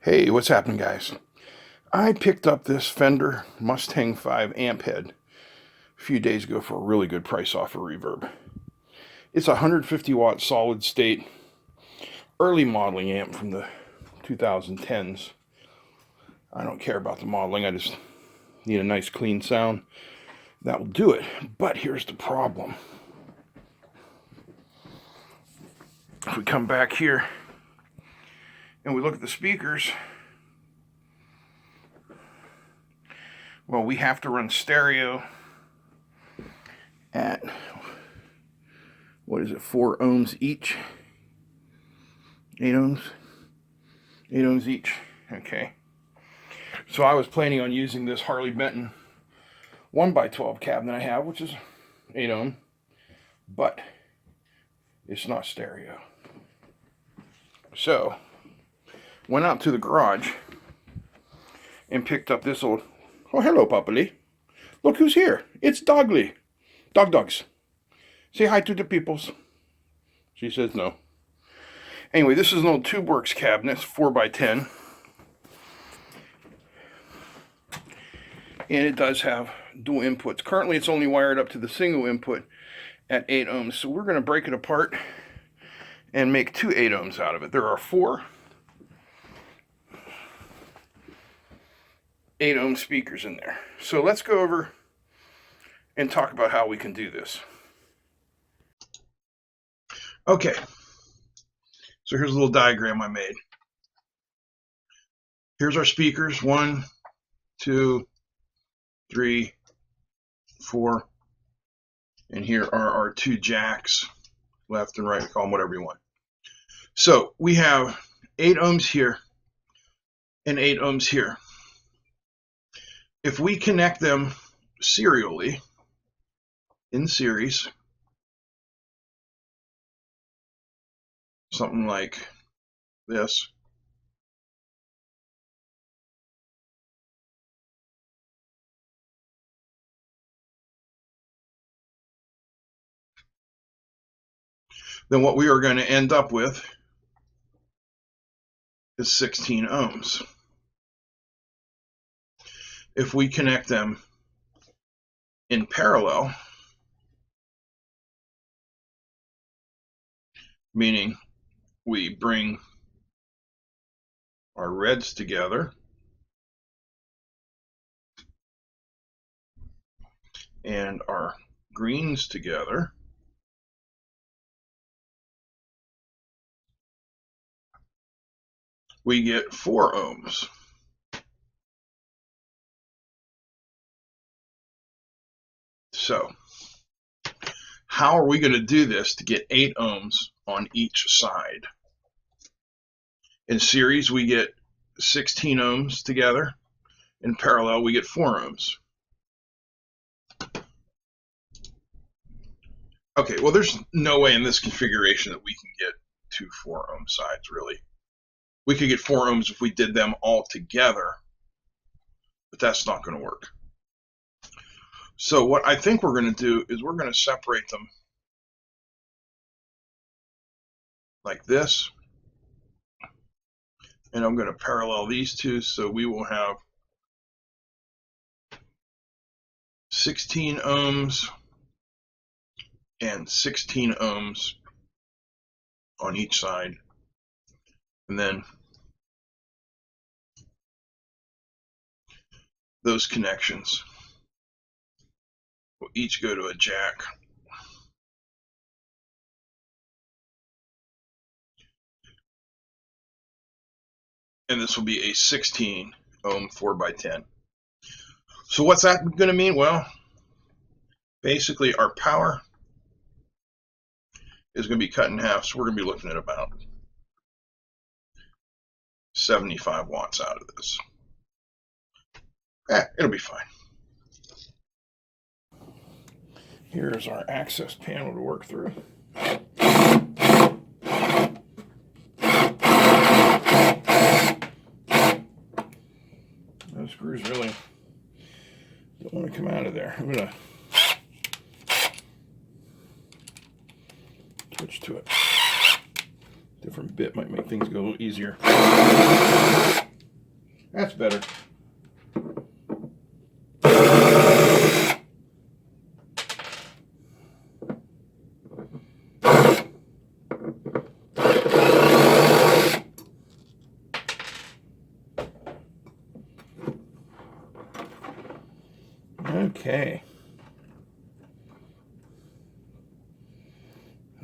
Hey, what's happening, guys? I picked up this Fender Mustang 5 amp head a few days ago for a really good price off of Reverb. It's a 150 watt solid state early modeling amp from the 2010s. I don't care about the modeling, I just need a nice clean sound. That will do it. But here's the problem. If we come back here and we look at the speakers, well, we have to run stereo at, what is it, 4 ohms each? 8 ohms? 8 ohms each. Okay. So I was planning on using this Harley Benton 1x12 cabinet I have, which is 8 ohm, but it's not stereo. So, went out to the garage and picked up this old, oh, hello, Puppily. Look who's here. It's Dogly. Dogs. Say hi to the peoples. She says no. Anyway, this is an old TubeWorks cabinet, 4x10. And it does have dual inputs. Currently, it's only wired up to the single input at 8 ohms. So we're going to break it apart and make 2 8 ohms out of it. There are 4 8 ohm speakers in there. So let's go over and talk about how we can do this. Okay, so here's a little diagram I made. Here's our speakers, 1, 2, 3, 4, and here are our 2 jacks, left and right, call them whatever you want. So we have 8 ohms here and 8 ohms here. If we connect them serially, in series, something like this, then what we are going to end up with is 16 ohms. If we connect them in parallel, meaning we bring our reds together and our greens together, we get 4 ohms. So, how are we going to do this to get 8 ohms on each side? In series, we get 16 ohms together. In parallel, we get 4 ohms. Okay, well, there's no way in this configuration that we can get 2 4 ohm sides, really. We could get 4 ohms if we did them all together, but that's not going to work. So what I think we're going to do is we're going to separate them like this, and I'm going to parallel these two, so we will have 16 ohms and 16 ohms on each side, and then those connections will each go to a jack. And this will be a 16 ohm 4x10. So what's that going to mean? Well, basically our power is going to be cut in half, so we're going to be looking at about 75 watts out of this. It'll be fine. Here's our access panel to work through. Those screws really don't want to come out of there. I'm going to switch to it. Different bit might make things go a little easier. That's better. Okay.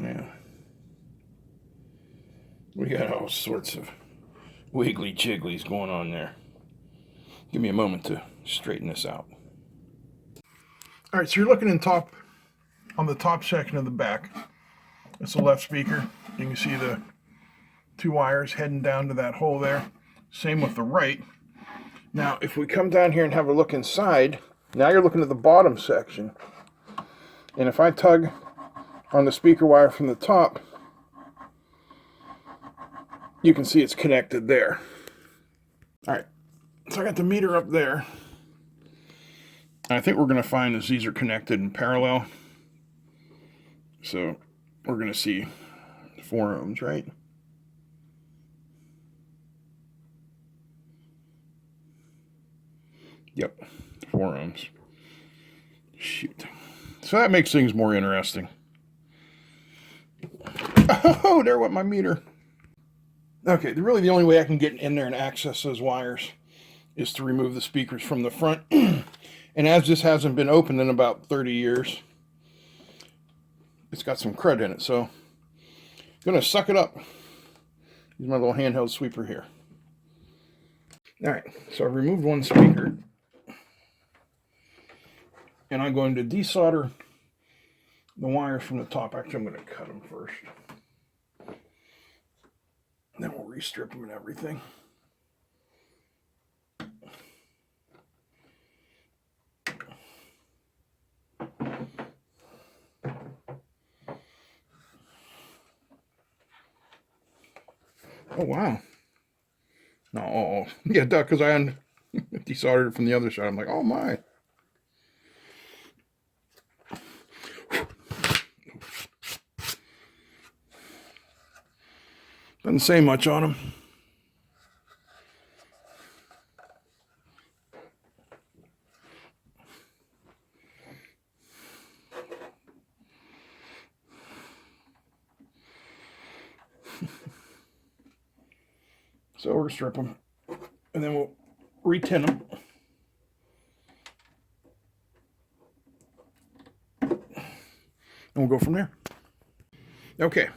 Yeah. We got all sorts of wiggly jigglies going on there. Give me a moment to straighten this out. All right, so you're looking on the top section of the back. That's the left speaker. You can see the two wires heading down to that hole there. Same with the right. Now, if we come down here and have a look inside, now you're looking at the bottom section. And if I tug on the speaker wire from the top, you can see it's connected there. All right, so I got the meter up there. I think we're going to find is these are connected in parallel. So we're going to see 4 ohms, right? Yep, 4 ohms. Shoot. So that makes things more interesting. Oh, there went my meter. Okay, really the only way I can get in there and access those wires is to remove the speakers from the front. And as this hasn't been opened in about 30 years, it's got some crud in it, so I'm going to suck it up. Use my little handheld sweeper here. All right, so I've removed one speaker. And I'm going to desolder the wires from the top. Actually, I'm going to cut them first. Then we'll restrip them and everything. Oh, wow. No, yeah, because I desoldered it from the other side. I'm like, oh my. Doesn't say much on them. So we're going to strip them, and then we'll re-tin them. And we'll go from there. Okay.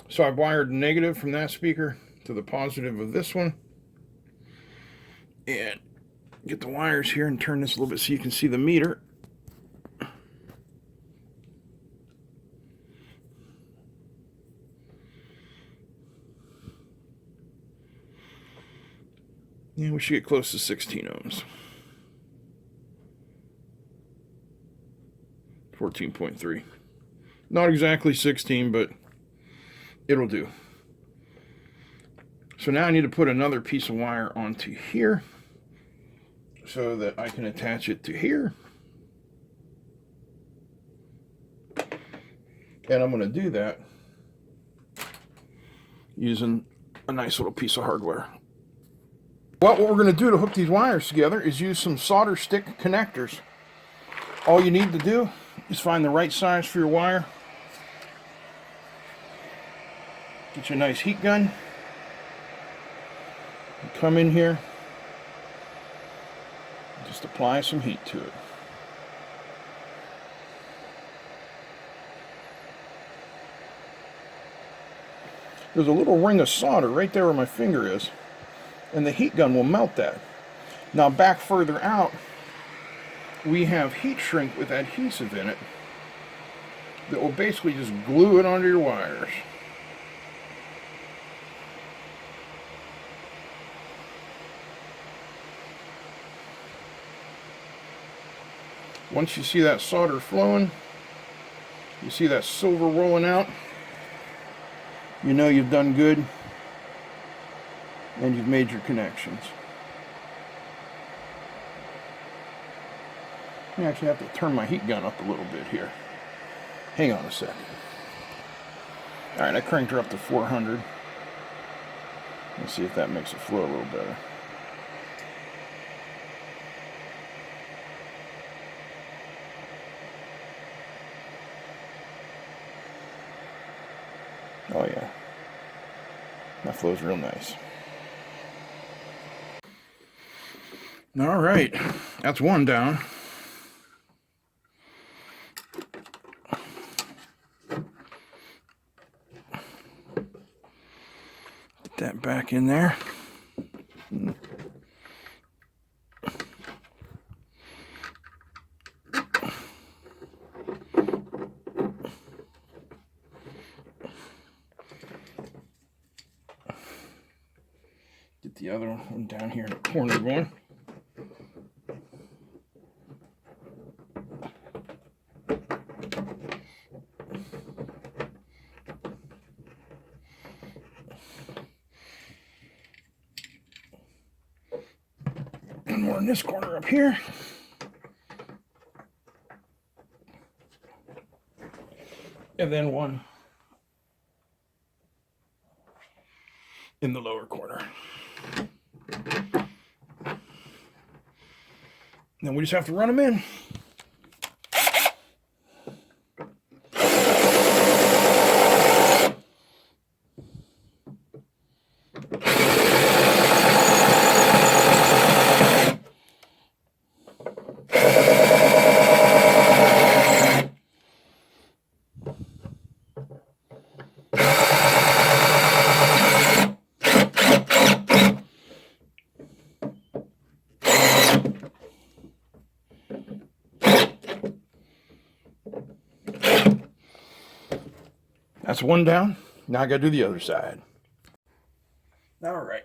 So I've wired negative from that speaker to the positive of this one. And get the wires here and turn this a little bit so you can see the meter. Yeah, we should get close to 16 ohms. 14.3. Not exactly 16, but it'll do. So now I need to put another piece of wire onto here so that I can attach it to here. And I'm going to do that using a nice little piece of hardware. Well, what we're going to do to hook these wires together is use some Solderstick connectors. All you need to do is find the right size for your wire. Get you a nice heat gun. Come in here. Just apply some heat to it. There's a little ring of solder right there where my finger is, and the heat gun will melt that. Now back further out, we have heat shrink with adhesive in it that will basically just glue it onto your wires. Once you see that solder flowing, you see that silver rolling out, you know you've done good and you've made your connections. I actually have to turn my heat gun up a little bit here. Hang on a second. Alright, I cranked her up to 400. Let's see if that makes it flow a little better. flows real nice. All right, that's one down. Get that back in there. Get the other one down here in the corner going. And more in this corner up here. And then one in the lower corner. Then we just have to run them in. That's one down. Now I got to do the other side. All right.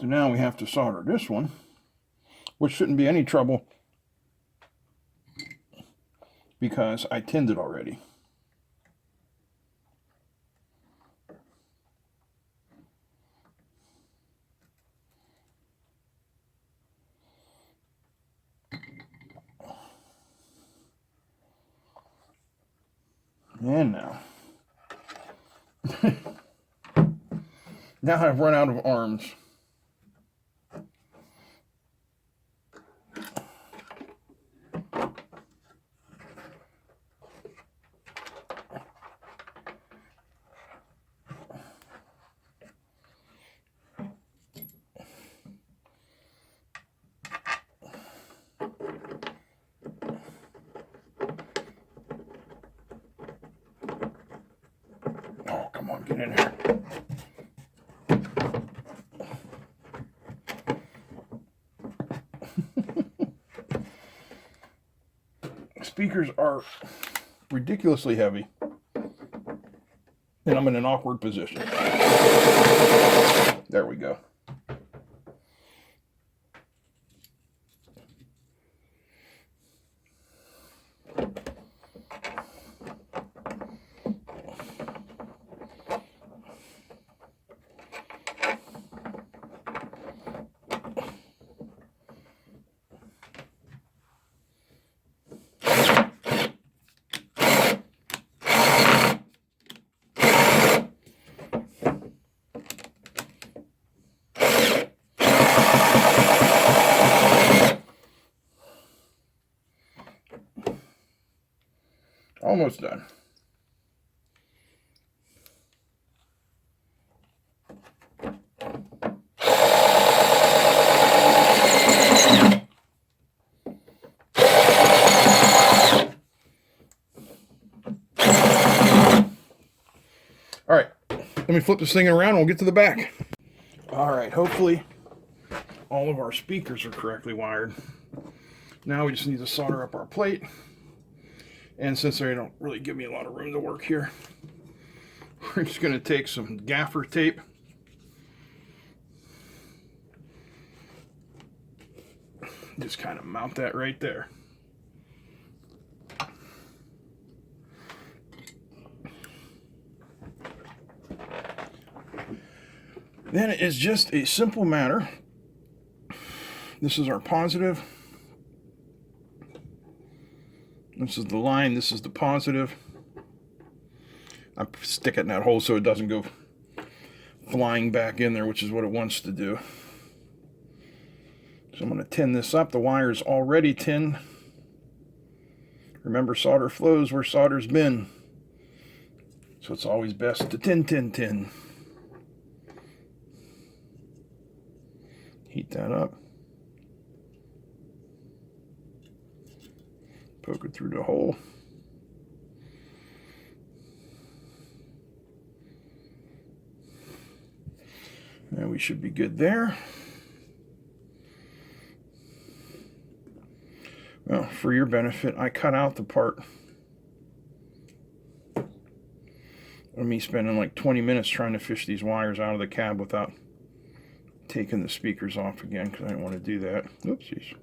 So now we have to solder this one, which shouldn't be any trouble because I tinned it already. And now. Now I've run out of arms. Oh, come on, get in here. Speakers are ridiculously heavy, and I'm in an awkward position. There we go. Almost done. All right, let me flip this thing around and we'll get to the back. All right, hopefully all of our speakers are correctly wired. Now we just need to solder up our plate. And since they don't really give me a lot of room to work here, we're just going to take some gaffer tape. Just kind of mount that right there. Then it is just a simple matter. This is our positive. This is the line, this is the positive. I stick it in that hole so it doesn't go flying back in there, which is what it wants to do. So I'm going to tin this up. The wire is already tinned. Remember, solder flows where solder's been. So it's always best to tin. Heat that up. Poke it through the hole. And we should be good there. Well, for your benefit, I cut out the part of me spending like 20 minutes trying to fish these wires out of the cab without taking the speakers off again, because I didn't want to do that. Oopsies.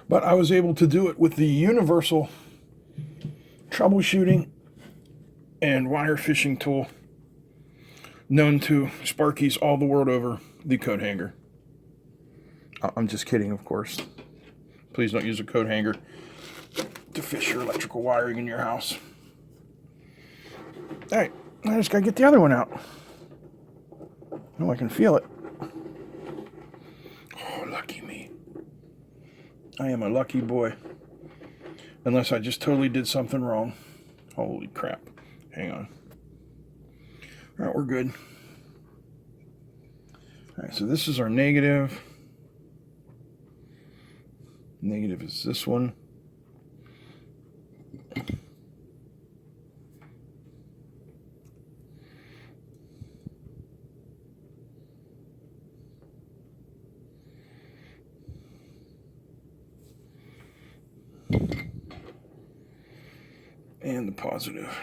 But I was able to do it with the universal troubleshooting and wire fishing tool known to Sparkies all the world over, the coat hanger. I'm just kidding, of course. Please don't use a coat hanger to fish your electrical wiring in your house. All right, I just gotta get the other one out. Oh, I can feel it. Oh, lucky me. I am a lucky boy. Unless I just totally did something wrong. Holy crap. Hang on. All right, we're good. All right, so this is our negative. Negative is this one. And the positive.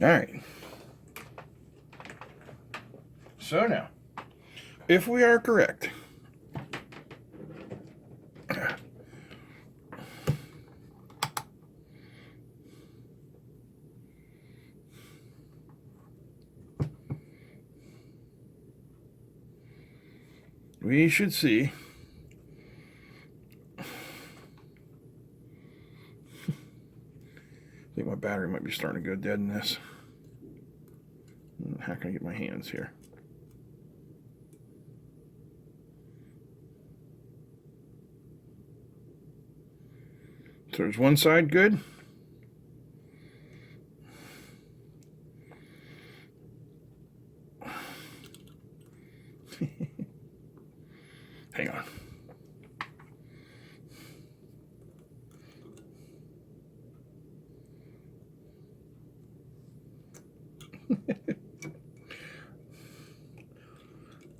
All right. So now, if we are correct, we should see I think my battery might be starting to go dead in this. How can I get my hands here? So there's one side good. Hang on.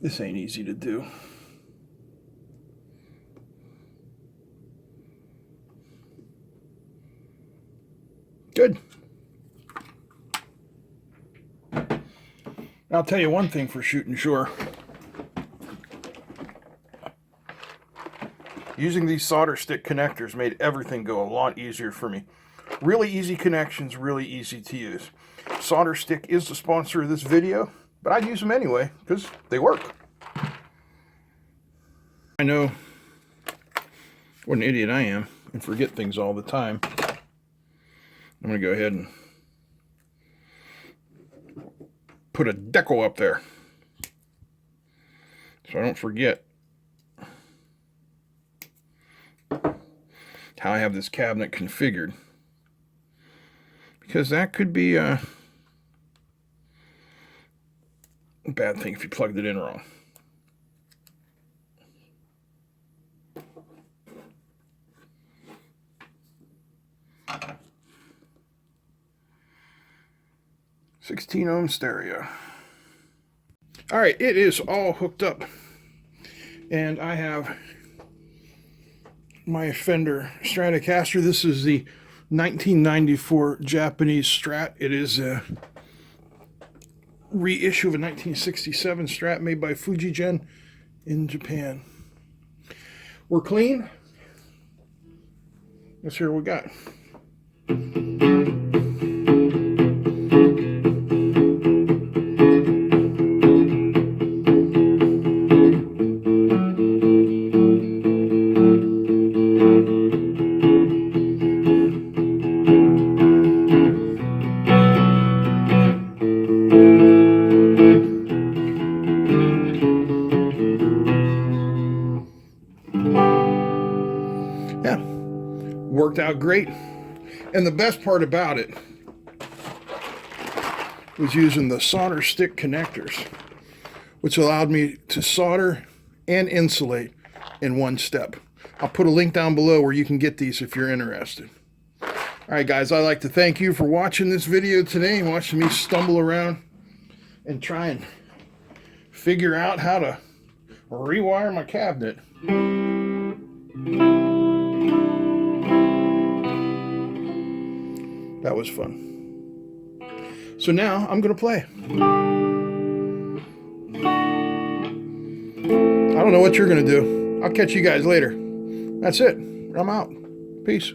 This ain't easy to do. Good. I'll tell you one thing for shooting shore. Using these solder stick connectors made everything go a lot easier for me. Really easy connections, really easy to use. Solderstick is the sponsor of this video, but I'd use them anyway because they work. I know what an idiot I am and forget things all the time. I'm going to go ahead and put a decal up there so I don't forget how I have this cabinet configured, because that could be a bad thing if you plugged it in wrong. (16 ohm stereo). All right, it is all hooked up, and I have my Fender Stratocaster. This is the 1994 Japanese Strat. It is a reissue of a 1967 Strat made by Fujigen in Japan. We're clean. Let's hear what we got. Yeah, worked out great. And the best part about it was using the Solderstick connectors, which allowed me to solder and insulate in one step. I'll put a link down below where you can get these if you're interested. All right, guys, I'd like to thank you for watching this video today and watching me stumble around and try and figure out how to rewire my cabinet. That was fun. So now I'm going to play. I don't know what you're going to do. I'll catch you guys later. That's it. I'm out. Peace.